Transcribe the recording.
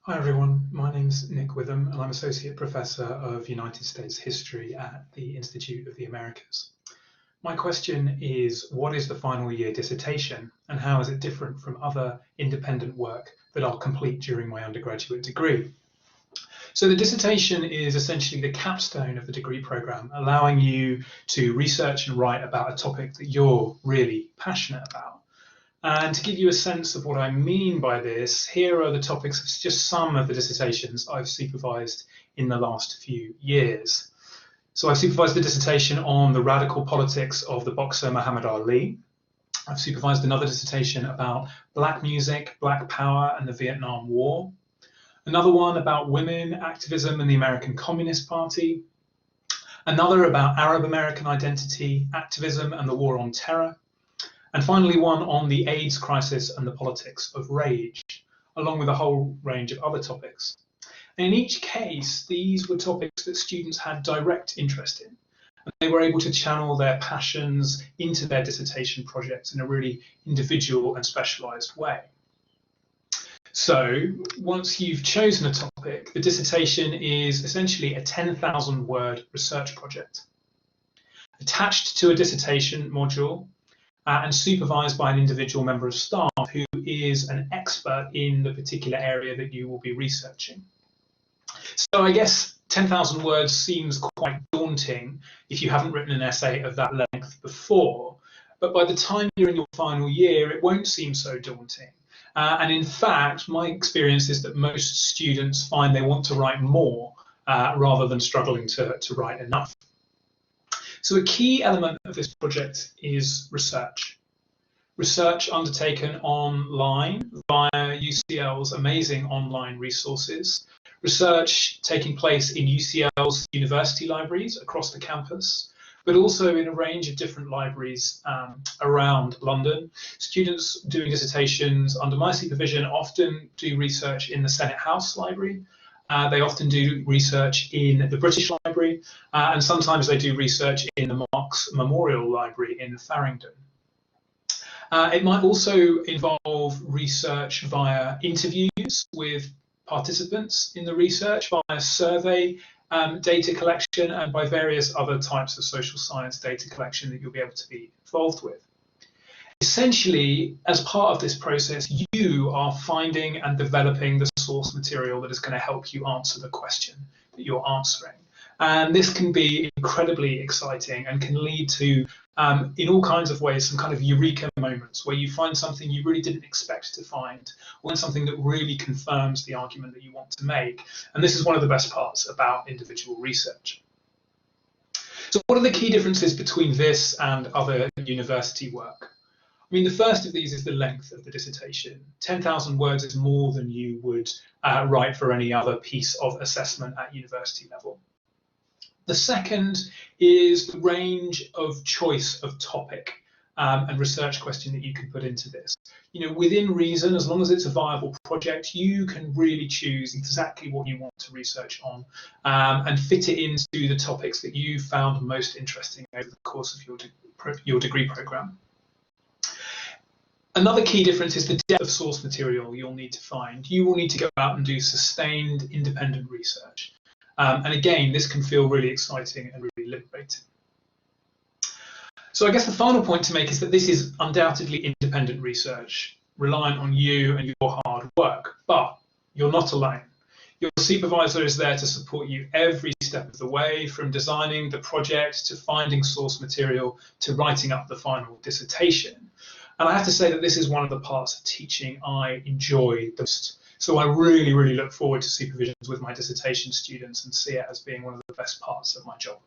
Hi everyone, my name's Nick Witham and I'm Associate Professor of United States History at the Institute of the Americas. My question is, what is the final year dissertation and how is it different from other independent work that I'll complete during my undergraduate degree? So the dissertation is essentially the capstone of the degree programme, allowing you to research and write about a topic that you're really passionate about. And to give you a sense of what I mean by this, here are the topics of just some of the dissertations I've supervised in the last few years. So I've supervised the dissertation on the radical politics of the boxer Muhammad Ali. I've supervised another dissertation about black music, black power and the Vietnam War. Another one about women, activism and the American Communist Party. Another about Arab American identity, activism and the war on terror. And finally, one on the AIDS crisis and the politics of rage, along with a whole range of other topics. And in each case, these were topics that students had direct interest in, and they were able to channel their passions into their dissertation projects in a really individual and specialised way. So once you've chosen a topic, the dissertation is essentially a 10,000 word research project. Attached to a dissertation module, and supervised by an individual member of staff who is an expert in the particular area that you will be researching. So I guess 10,000 words seems quite daunting if you haven't written an essay of that length before, but by the time you're in your final year, it won't seem so daunting. And in fact, my experience is that most students find they want to write more rather than struggling to write enough. So a key element of this project is research. Research undertaken online via UCL's amazing online resources. Research taking place in UCL's university libraries across the campus, but also in a range of different libraries around London. Students doing dissertations under my supervision often do research in the Senate House Library. They often do research in the British Library, and sometimes they do research in the Marx Memorial Library in Farringdon. It might also involve research via interviews with participants in the research, via survey data collection, and by various other types of social science data collection that you'll be able to be involved with. Essentially, as part of this process, you are finding and developing the source material that is going to help you answer the question that you're answering. And this can be incredibly exciting and can lead to, in all kinds of ways, some kind of eureka moments where you find something you really didn't expect to find, or something that really confirms the argument that you want to make. And this is one of the best parts about individual research. So what are the key differences between this and other university work? I mean, the first of these is the length of the dissertation. 10,000 words is more than you would write for any other piece of assessment at university level. The second is the range of choice of topic and research question that you can put into this. You know, within reason, as long as it's a viable project, you can really choose exactly what you want to research on and fit it into the topics that you found most interesting over the course of your degree programme. Another key difference is the depth of source material you'll need to find. You will need to go out and do sustained independent research. And again, this can feel really exciting and really liberating. So I guess the final point to make is that this is undoubtedly independent research, reliant on you and your hard work, but you're not alone. Your supervisor is there to support you every step of the way, from designing the project to finding source material to writing up the final dissertation. And I have to say that this is one of the parts of teaching I enjoy the most. So I really, really look forward to supervisions with my dissertation students and see it as being one of the best parts of my job.